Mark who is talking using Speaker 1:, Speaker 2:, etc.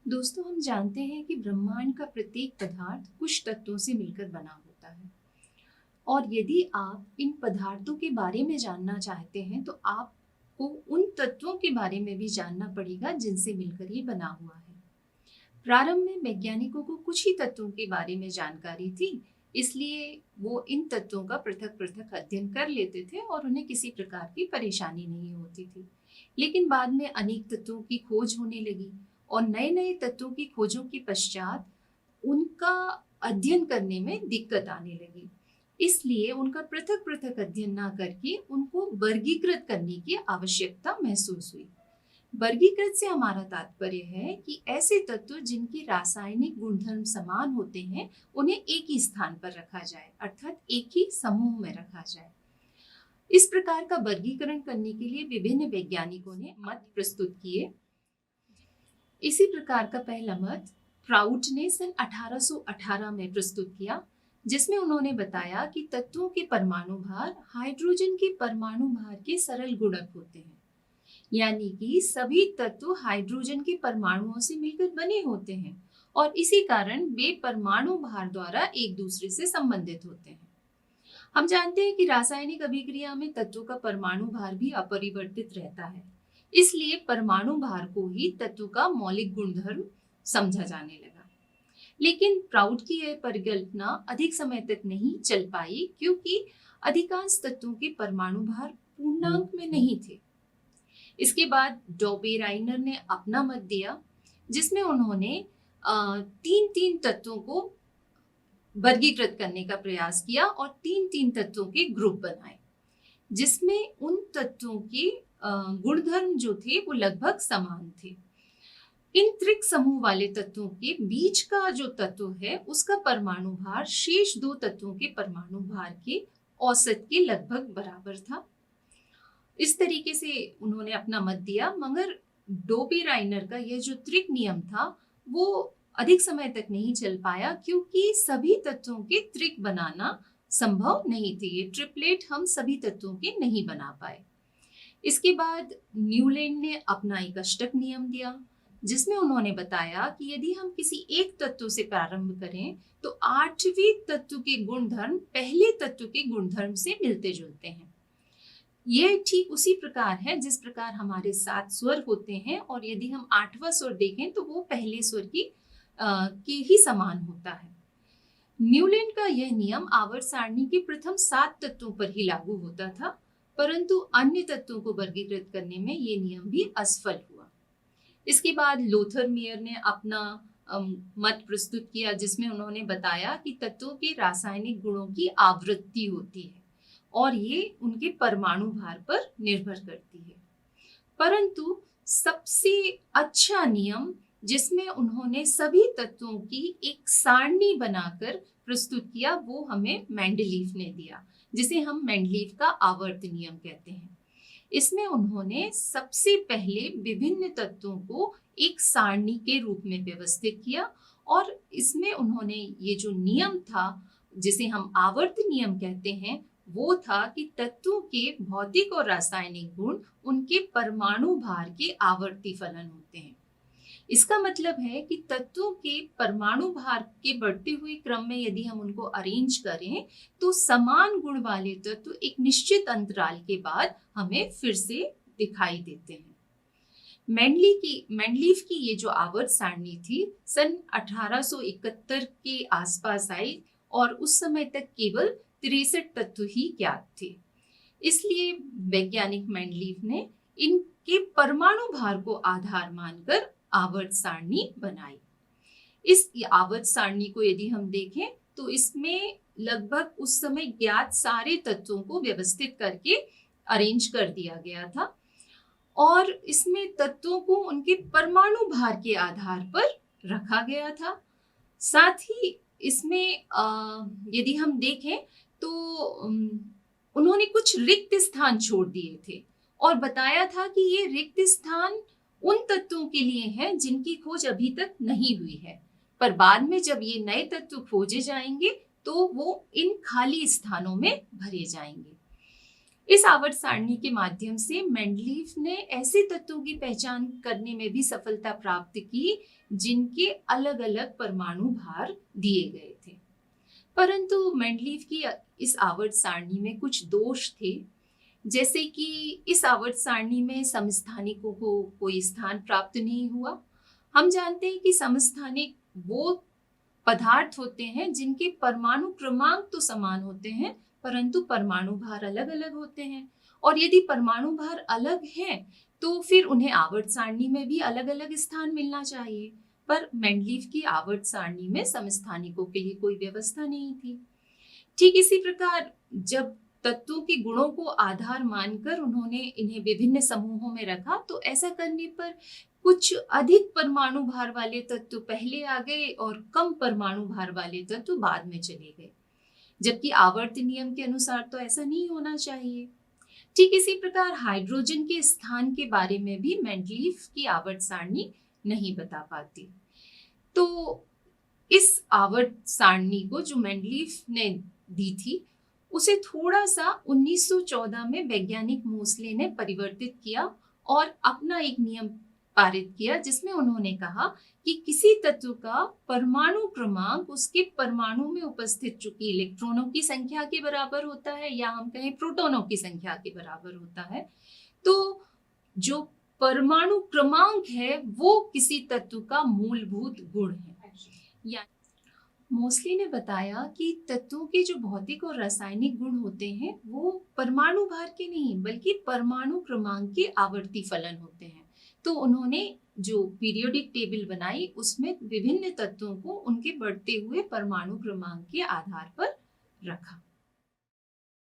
Speaker 1: दोस्तों, हम जानते हैं कि ब्रह्मांड का प्रत्येक पदार्थ कुछ तत्वों से मिलकर बना होता है। और यदि आप इन पदार्थों के बारे में जानना चाहते हैं तो आपको उन तत्वों के बारे में भी जानना पड़ेगा जिनसे मिलकर ये बना हुआ है। प्रारंभ में वैज्ञानिकों को कुछ ही तत्वों के बारे में जानकारी थी, इसलिए वो इन तत्वों का पृथक पृथक अध्ययन कर लेते थे और उन्हें किसी प्रकार की परेशानी नहीं होती थी। लेकिन बाद में अनेक तत्वों की खोज होने लगी और नए नए तत्वों की खोजों के पश्चात उनका अध्ययन करने में दिक्कत आने लगी। इसलिए उनका पृथक पृथक अध्ययन ना करके उनको वर्गीकृत करने की आवश्यकता महसूस हुई। वर्गीकृत से हमारा तात्पर्य है कि ऐसे तत्व जिनके रासायनिक गुणधर्म समान होते हैं उन्हें एक ही स्थान पर रखा जाए, अर्थात एक ही समूह में रखा जाए। इस प्रकार का वर्गीकरण करने के लिए विभिन्न वैज्ञानिकों ने मत प्रस्तुत किए। इसी प्रकार का पहला मत प्राउट ने सन 1818 में प्रस्तुत किया, जिसमें उन्होंने बताया कि तत्वों के परमाणु भार हाइड्रोजन के परमाणु भार के सरल गुणक होते हैं, यानी कि सभी तत्व हाइड्रोजन के परमाणुओं से मिलकर बने होते हैं और इसी कारण वे परमाणु भार द्वारा एक दूसरे से संबंधित होते हैं। हम जानते हैं कि रासायनिक अभिक्रिया में तत्वों का परमाणु भार भी अपरिवर्तित रहता है, इसलिए परमाणु भार को ही तत्व का मौलिक गुणधर्म समझा जाने लगा। लेकिन प्राउट की यह परिकल्पना अधिक समय तक नहीं चल पाई, क्योंकि अधिकांश तत्वों के परमाणु भार पूर्णांक में नहीं थे। इसके बाद डॉबेराइनर ने अपना मत दिया, जिसमें उन्होंने तीन तीन तत्वों को वर्गीकृत करने का प्रयास किया और तीन तीन तत्वों के ग्रुप बनाए, जिसमें उन तत्वों के गुणधर्म जो थे वो लगभग समान थे। इन त्रिक समूह वाले तत्वों के बीच का जो तत्व है उसका परमाणु भार शेष दो तत्वों के परमाणु भार के औसत के लगभग बराबर था। इस तरीके से उन्होंने अपना मत दिया, मगर डोबेराइनर का यह जो त्रिक नियम था वो अधिक समय तक नहीं चल पाया, क्योंकि सभी तत्वों के त्रिक बनाना संभव नहीं थे। ये ट्रिपलेट हम सभी तत्वों के नहीं बना पाए। इसके बाद न्यूलैंड ने अपना एक अष्टक नियम दिया, जिसमें उन्होंने बताया कि यदि हम किसी एक तत्व से प्रारंभ करें तो आठवें तत्व के गुणधर्म पहले तत्व के गुणधर्म से मिलते जुलते हैं। यह ठीक उसी प्रकार है जिस प्रकार हमारे 7 स्वर होते हैं और यदि हम 8वां स्वर देखें तो वो पहले स्वर के ही समान होता है। न्यूलैंड का यह नियम आवर्त सारणी के प्रथम 7 तत्वों पर ही लागू होता था, परंतु अन्य तत्वों को वर्गीकृत करने में ये नियम भी असफल हुआ। इसके बाद लोथर-मेयर ने अपना मत प्रस्तुत किया, जिसमें उन्होंने बताया कि तत्वों के रासायनिक गुणों की आवृत्ति होती है और ये उनके परमाणु भार पर निर्भर करती है। परंतु सबसे अच्छा नियम जिसमें उन्होंने सभी तत्वों की एक सारणी बनाकर प्रस्तुत किया वो हमें मेंडलीफ ने दिया, जिसे हम मेंडलीफ का आवर्त नियम कहते हैं। इसमें उन्होंने सबसे पहले विभिन्न तत्वों को एक सारणी के रूप में व्यवस्थित किया और इसमें उन्होंने ये जो नियम था जिसे हम आवर्त नियम कहते हैं वो था कि तत्वों के भौतिक और रासायनिक गुण उनके परमाणु भार के आवर्ती फलन होते हैं। इसका मतलब है कि तत्वों के परमाणु भार के बढ़ते हुए क्रम में यदि हम उनको अरेंज करें तो समान गुण वाले तत्व एक निश्चित अंतराल के बाद हमें फिर से दिखाई देते हैं। मेंडलीफ की ये जो आवर्त सारणी थी सन 1871 के आसपास आई और उस समय तक केवल 63 तत्व ही ज्ञात थे। इसलिए वैज्ञानिक मेंडलीफ ने इनके परमाणु भार को आधार मानकर आवर्त सारणी बनाई। इस आवर्त सारणी को यदि हम देखें तो इसमें लगभग उस समय ज्ञात सारे तत्वों को व्यवस्थित करके अरेंज कर दिया गया था और इसमें तत्वों को उनके परमाणु भार के आधार पर रखा गया था। साथ ही इसमें यदि हम देखें तो उन्होंने कुछ रिक्त स्थान छोड़ दिए थे और बताया था कि ये रिक्त स्थान उन तत्वों के लिए हैं जिनकी खोज अभी तक नहीं हुई है, पर बाद में जब ये नए तत्व खोजे जाएंगे तो वो इन खाली स्थानों में भरे जाएंगे। इस आवर्त सारणी के माध्यम से मेंडलीफ ने ऐसे तत्वों की पहचान करने में भी सफलता प्राप्त की जिनके अलग अलग परमाणु भार दिए गए थे। परंतु मेंडलीफ की इस आवर्त सारणी में कुछ दोष थे, जैसे कि इस आवर्त सारणी में समस्थानिकों को कोई स्थान प्राप्त नहीं हुआ। हम जानते हैं कि समस्थानिक वो पदार्थ होते हैं जिनके परमाणु क्रमांक तो समान होते हैं, परंतु परमाणु भार अलग अलग होते हैं। और यदि परमाणु भार अलग हैं तो फिर उन्हें आवर्त सारणी में भी अलग अलग स्थान मिलना चाहिए, पर मेंडलीफ की आवर्त सारणी में समस्थानिकों के लिए कोई व्यवस्था नहीं थी। ठीक इसी प्रकार जब तत्वों के गुणों को आधार मानकर उन्होंने इन्हें विभिन्न समूहों में रखा, तो ऐसा करने पर कुछ अधिक परमाणु भार वाले तत्व पहले आ गए और कम परमाणु भार वाले तत्व बाद में चले गए, जबकि आवर्त नियम के अनुसार तो ऐसा नहीं होना चाहिए। ठीक इसी प्रकार हाइड्रोजन के स्थान के बारे में भी मेंडलीफ की आवर्त सारणी नहीं बता पाती। तो इस आवर्त सारणी को जो मेंडलीफ ने दी थी, उसे थोड़ा सा 1914 में वैज्ञानिक मोसले ने परिवर्तित किया और अपना एक नियम पारित किया, जिसमें उन्होंने कहा कि किसी तत्व का परमाणु क्रमांक उसके परमाणु में उपस्थित चुकी इलेक्ट्रॉनों की संख्या के बराबर होता है, या हम कहें प्रोटॉनों की संख्या के बराबर होता है। तो जो परमाणु क्रमांक है वो किसी तत्व का मूलभूत गुण है। या मोसले ने बताया कि तत्वों के जो भौतिक और रासायनिक गुण होते हैं वो परमाणु भार के नहीं बल्कि परमाणु क्रमांक के आवर्ती फलन होते हैं। तो उन्होंने जो पीरियोडिक टेबल बनाई उसमें विभिन्न तत्वों को उनके बढ़ते हुए परमाणु क्रमांक के आधार पर रखा।